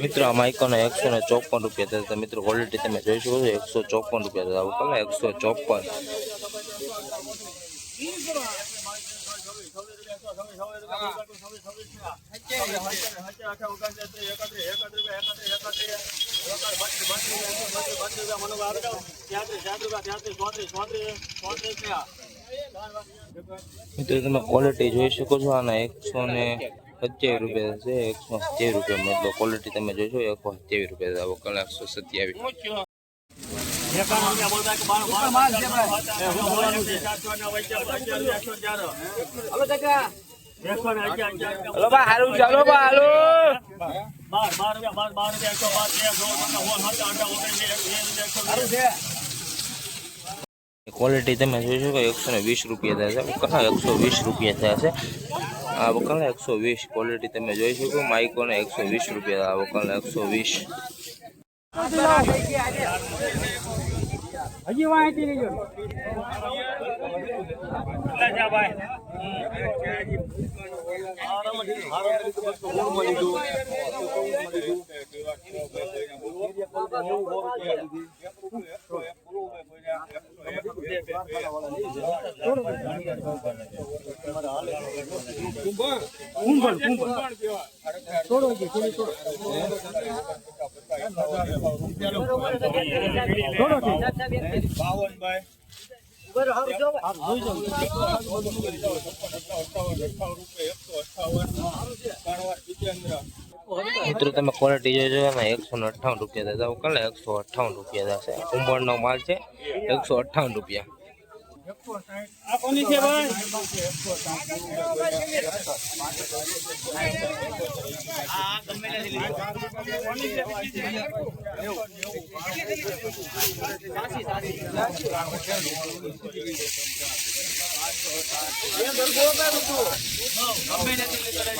મિત્રો આ માઇકોના 154 રૂપિયા થતા મિત્રો ક્વોલિટી તમે જોઈ શકો છો 154 રૂપિયા થતા કલા 154 મિત્રો તમે ક્વોલિટી જોઈ શકો છો આના 127 રૂપિયા છે 127 રૂપિયા મતલબ ક્વોલિટી તમે જોઈશો 127 રૂપિયા કલા 127 હલો બા હારું ચાલો બા હાલો ક્વોલિટી તમે જોઈ શકો 120 રૂપિયા થાય છે કલા 120 રૂપિયા થયા છે આ વકલા 120 ક્વોલિટી તમે જોઈ શકો માઇકોને 120 રૂપિયા આ વકલા 120 હજી વાંચી લેજો જા ભાઈ મિત્રો તમે ક્વોલિટી જોઈ શકો 158 રૂપિયા થતા કલા 158 રૂપિયા થશે કુંભળનો માલ છે 158 રૂપિયા આ કોની છે ભાઈ આ ગમે નથી લીધો કોની છે સાસી એ દરગો પે બધું ગમે નથી લીધો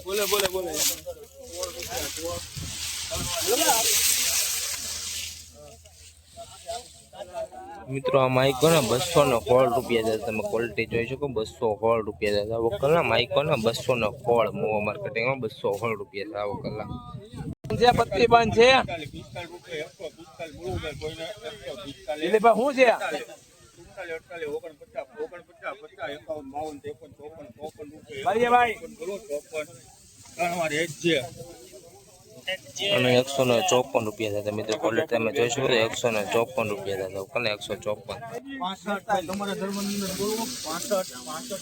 બોલે મિત્રો આ માઇકો ને 216 રૂપિયા તમે ક્વોલિટી જોઈ શકો 216 રૂપિયા વકલના માઇકો ને 216 મોવા માર્કેટિંગમાં 216 રૂપિયા આ વકલના જે પત્તી બંધ છે એટલે ભાઈ શું છે અને 154 રૂપિયા થતા મિત્રો ક્વોલિટી તમે જોઈ શકો 154 રૂપિયા થતા કલા 154 તમારા ધર્મની અંદર બોલો 65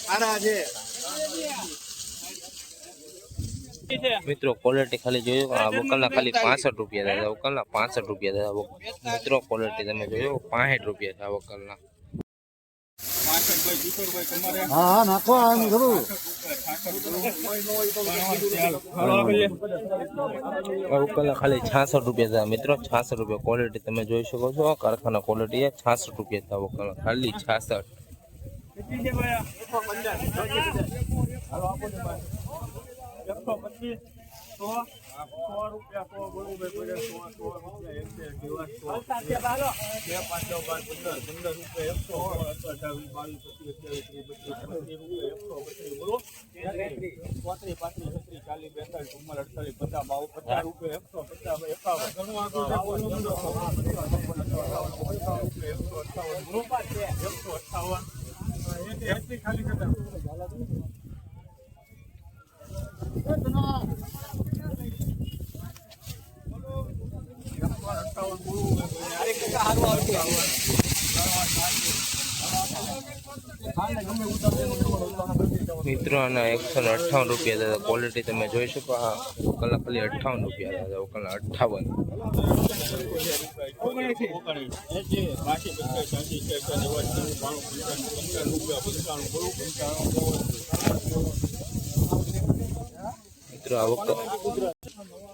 આરા છે મિત્રો ક્વોલિટી ખાલી જોયો આ વકલના ખાલી 65 રૂપિયા થતા વકલના 65 રૂપિયા થતા મિત્રો ક્વોલિટી તમે જોયો 65 રૂપિયા થતા વકલના હા નાખો આમ કરું વકલના ખાલી 66 રૂપિયા થતા મિત્રો 66 રૂપિયા ક્વોલિટી તમે જોઈ શકો છો કારખાના ક્વોલિટી 66 રૂપિયા થતા વકલના ખાલી 66 મિત્રો આના 158 રૂપિયા દાદા ક્વોલિટી તમે જોઈ શકો આ કલા ખાલી 58 રૂપિયા દાદા કલા 58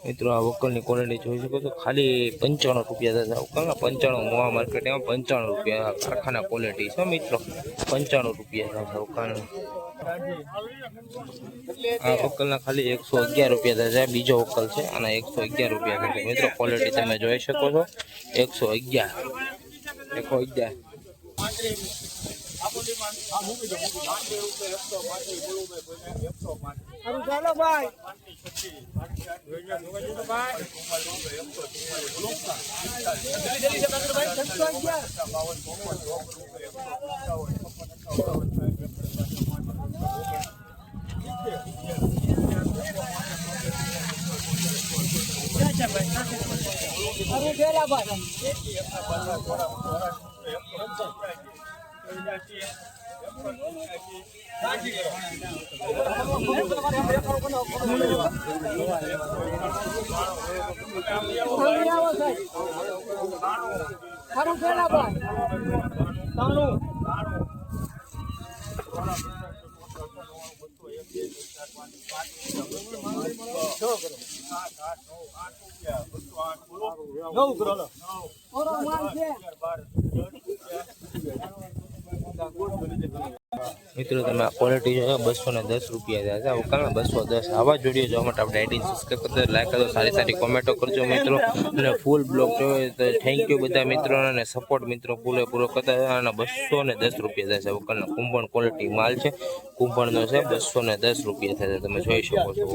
મિત્રો આ વકલની ક્વોલિટી જોઈ શકો છો ખાલી 95 રૂપિયા દાદા વકલના 95 મોવા માર્કેટ એમાં 95 રૂપિયા કારખાના ક્વોલિટી છે મિત્રો 95 રૂપિયા દાદા વકલના આ વકલના ખાલી 111 રૂપિયા દાદા બીજો વકલ છે આના 111 રૂપિયા છે મિત્રો ક્વોલિટી તમે જોઈ શકો છો 111 111 સારું ચાલો ભાઈ સારું પેલા ભાઈ સારું પેલા ભાઈ તાણું ઓરો માલ છે મિત્રો તમે આ ક્વોલિટી જો 210 રૂપિયા છે વકાલના 210 આવા જ વિડીયો જોવા માટે આપણે આઈડી સબસ્ક્રાઈબ કરજો લાઈક કરજો સારી સારી કોમેન્ટો કરજો મિત્રો અને ફૂલ બ્લોગ જોઈએ તો થેન્ક યુ બધા મિત્રોને અને સપોર્ટ મિત્રો પૂરેપૂરો કરતા અને 210 રૂપિયા છે વકાલના કુંભણ ક્વોલિટી માલ છે કુંભણનો છે 210 રૂપિયા થાય તમે જોઈ શકો છો